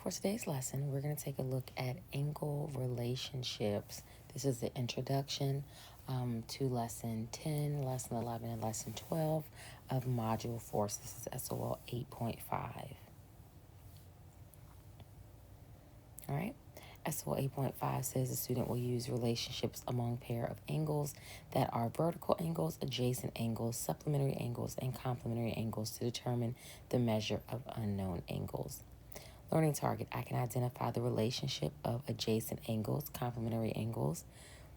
For today's lesson, we're going to take a look at angle relationships. This is the introduction to lesson 10, lesson 11, and lesson 12 of module 4. So this is SOL 8.5. All right. SOL 8.5 says the student will use relationships among pair of angles that are vertical angles, adjacent angles, supplementary angles, and complementary angles to determine the measure of unknown angles. Learning target, I can identify the relationship of adjacent angles, complementary angles,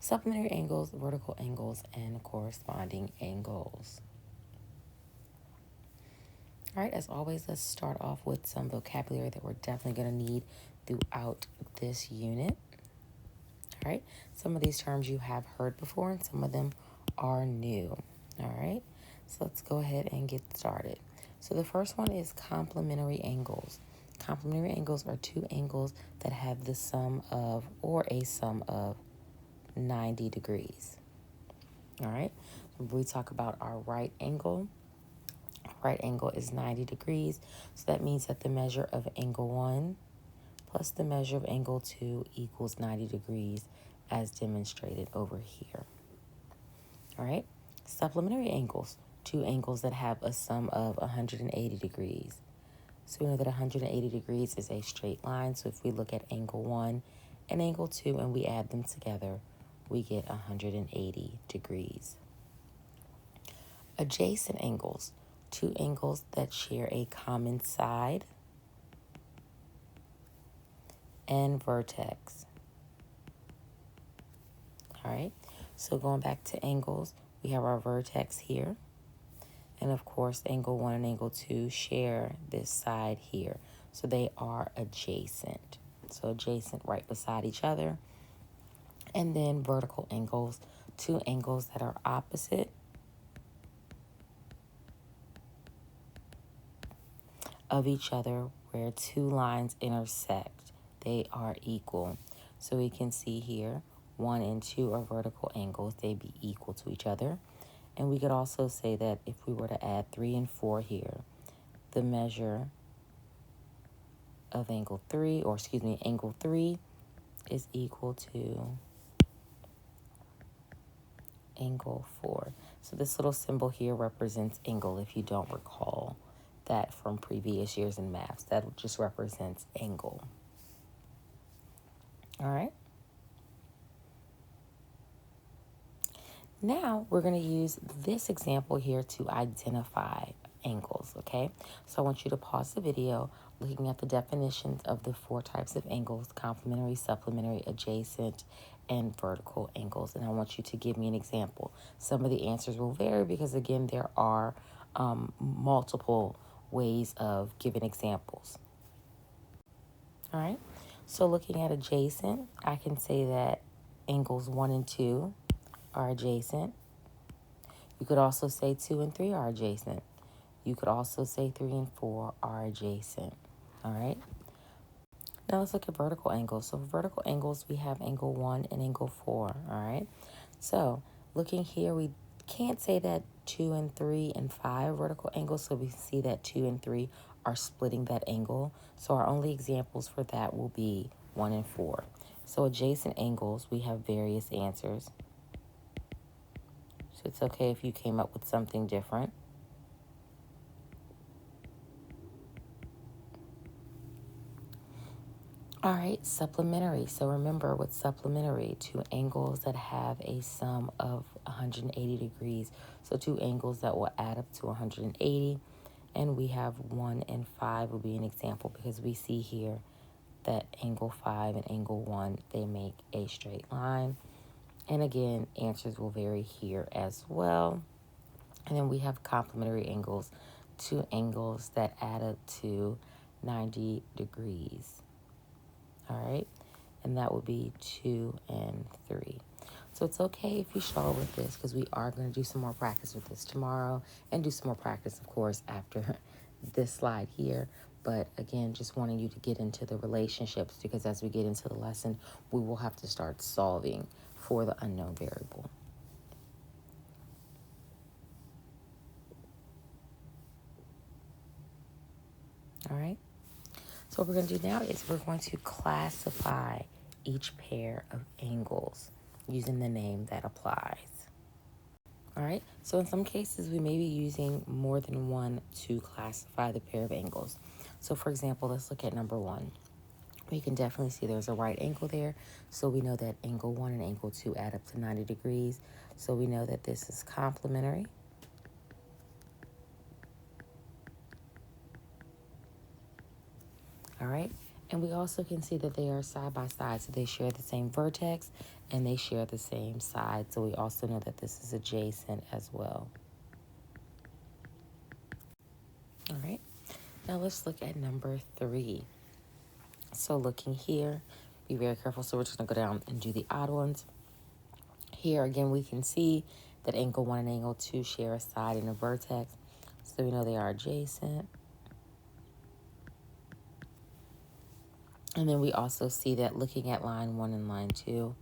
supplementary angles, vertical angles, and corresponding angles. All right, as always, let's start off with some vocabulary that we're definitely going to need throughout this unit. All right, some of these terms you have heard before and some of them are new. All right, so let's go ahead and get started. So the first one is complementary angles. Complementary angles are two angles that have the sum of or a sum of 90 degrees. All right, when we talk about our right angle is 90 degrees. So that means that the measure of angle 1 plus the measure of angle 2 equals 90 degrees as demonstrated over here. All right, supplementary angles, two angles that have a sum of 180 degrees. So we know that 180 degrees is a straight line. So if we look at angle 1 and angle 2 and we add them together, we get 180 degrees. Adjacent angles, two angles that share a common side and vertex. All right, so going back to angles, we have our vertex here. And of course, angle 1 and angle 2 share this side here. So they are adjacent. So adjacent right beside each other. And then vertical angles, two angles that are opposite of each other where two lines intersect. They are equal. So we can see here 1 and 2 are vertical angles. They be equal to each other. And we could also say that if we were to add 3 and 4 here, the measure of angle 3 is equal to angle 4. So this little symbol here represents angle if you don't recall that from previous years in maths. That just represents angle. All right. Now we're going to use this example here to identify angles, okay? So I want you to pause the video looking at the definitions of the 4 types of angles: complementary, supplementary, adjacent, and vertical angles. And I want you to give me an example. Some of the answers will vary because, again, there are multiple ways of giving examples. All right, so looking at adjacent, I can say that angles 1 and 2 are adjacent. You could also say 2 and 3 are adjacent. You could also say 3 and 4 are adjacent. All right. Now let's look at vertical angles. So for vertical angles, we have angle 1 and angle 4. All right. So looking here, we can't say that 2 and 3 and 5 vertical angles. So we see that 2 and 3 are splitting that angle. So our only examples for that will be 1 and 4. So adjacent angles, we have various answers. So it's okay if you came up with something different. All right, supplementary. So remember, with supplementary, two angles that have a sum of 180 degrees. So two angles that will add up to 180. And we have 1 and 5 will be an example because we see here that angle 5 and angle 1, they make a straight line. And again, answers will vary here as well. And then we have complementary angles, two angles that add up to 90 degrees. All right, and that would be 2 and 3. So it's okay if you struggle with this because we are going to do some more practice with this tomorrow and do some more practice, of course, after this slide here. But again, just wanting you to get into the relationships because as we get into the lesson, we will have to start solving for the unknown variable. All right. So what we're going to do now is we're going to classify each pair of angles using the name that applies. All right, so in some cases, we may be using more than one to classify the pair of angles. So for example, let's look at number 1. We can definitely see there's a right angle there. So we know that angle 1 and angle 2 add up to 90 degrees. So we know that this is complementary. All right, and we also can see that they are side by side. So they share the same vertex and they share the same side. So we also know that this is adjacent as well. All right, now let's look at number 3. So looking here, be very careful. So we're just gonna go down and do the odd ones. Here again, we can see that angle 1 and angle 2 share a side and a vertex. So we know they are adjacent. And then we also see that looking at line 1 and line 2,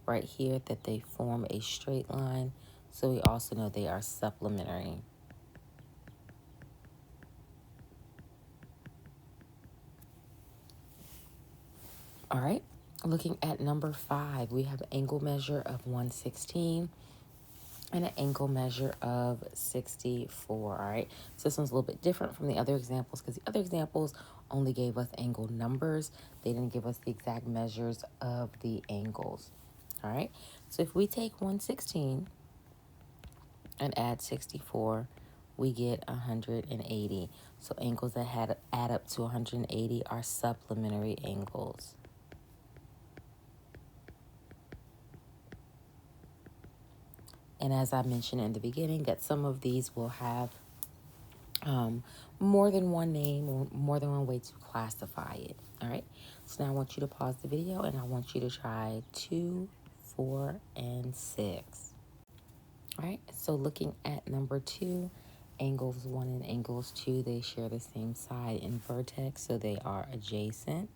right here, that they form a straight line. So we also know they are supplementary. All right, looking at number 5, we have angle measure of 116 and an angle measure of 64. All right, so this one's a little bit different from the other examples because the other examples only gave us angle numbers. They didn't give us the exact measures of the angles. All right, so if we take 116 and add 64, we get 180. So angles that add up to 180 are supplementary angles. And as I mentioned in the beginning, that some of these will have more than one name or more than one way to classify it. All right. So now I want you to pause the video and I want you to try 2, 4, and 6. All right. So looking at number 2, angles 1 and angles 2, they share the same side and vertex, so they are adjacent.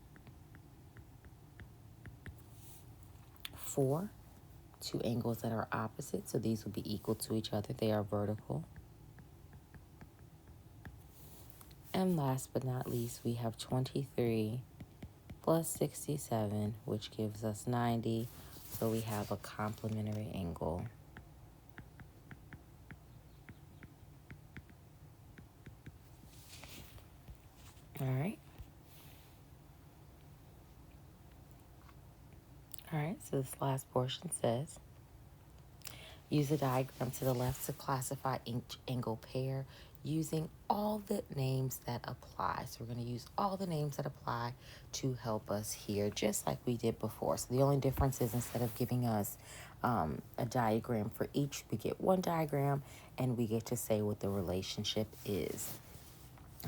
4, 2 angles that are opposite, so these will be equal to each other. They are vertical. And last but not least, we have 23 plus 67, which gives us 90. So we have a complementary angle. All right. All right, so this last portion says, use a diagram to the left to classify each angle pair using all the names that apply. So we're going to use all the names that apply to help us here, just like we did before. So the only difference is instead of giving us a diagram for each, we get one diagram and we get to say what the relationship is.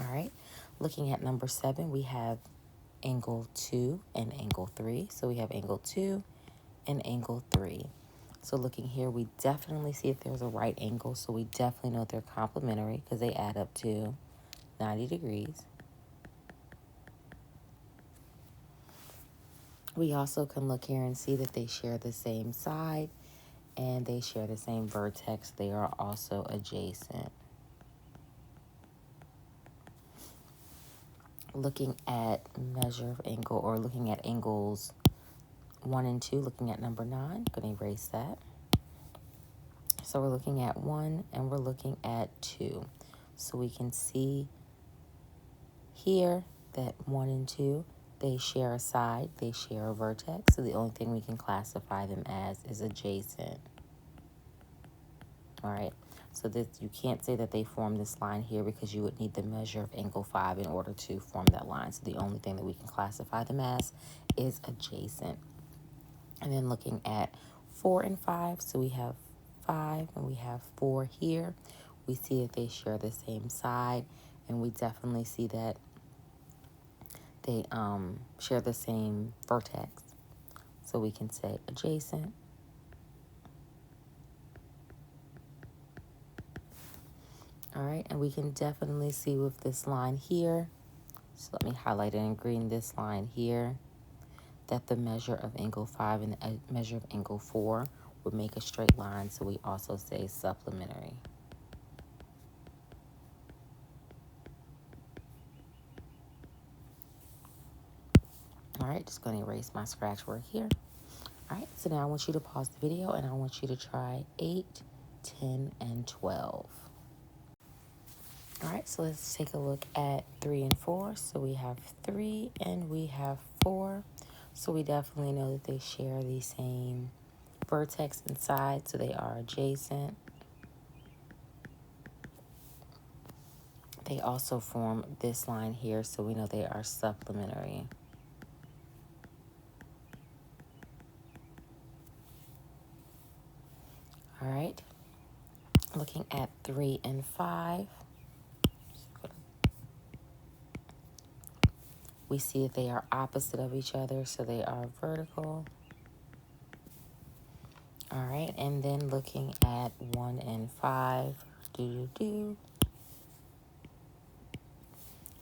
All right, looking at number 7, we have angle 2 and angle 3. So we have angle 2 and angle 3. So looking here, we definitely see if there's a right angle. So we definitely know they're complementary because they add up to 90 degrees. We also can look here and see that they share the same side and they share the same vertex. They are also adjacent. Looking at measure of angle, or looking at angles 1 and 2, looking at number 9, I'm going to erase that. So we're looking at 1 and we're looking at 2. So we can see here that 1 and 2, they share a side, they share a vertex. So the only thing we can classify them as is adjacent. All right. So this, you can't say that they form this line here because you would need the measure of angle 5 in order to form that line. So the only thing that we can classify them as is adjacent. And then looking at 4 and 5, so we have 5 and we have 4 here. We see that they share the same side, and we definitely see that they share the same vertex. So we can say adjacent. All right, and we can definitely see with this line here, so let me highlight it in green, this line here, that the measure of angle 5 and the measure of angle 4 would make a straight line, so we also say supplementary. All right, just going to erase my scratch work here. All right, so now I want you to pause the video and I want you to try 8, 10, and 12. All right, so let's take a look at 3 and 4. So we have 3 and we have 4. So we definitely know that they share the same vertex inside, so they are adjacent. They also form this line here, so we know they are supplementary. All right, looking at 3 and 5, we see that they are opposite of each other, so they are vertical. All right, and then looking at 1 and 5, All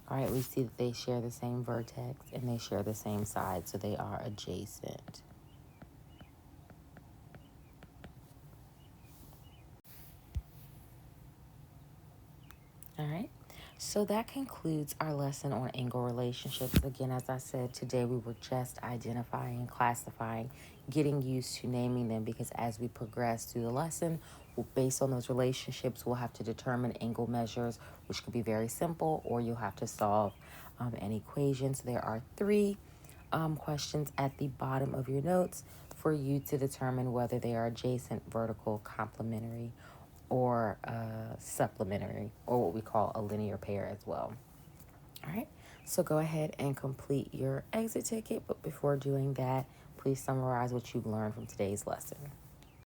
right, we see that they share the same vertex and they share the same side, so they are adjacent. All right, so that concludes our lesson on angle relationships. Again, as I said, today we were just identifying, classifying, getting used to naming them, because as we progress through the lesson, based on those relationships, we'll have to determine angle measures, which could be very simple, or you'll have to solve an equation. So there are 3 questions at the bottom of your notes for you to determine whether they are adjacent, vertical, complementary, or supplementary, or what we call a linear pair as well. All right, so go ahead and complete your exit ticket, but before doing that, please summarize what you've learned from today's lesson.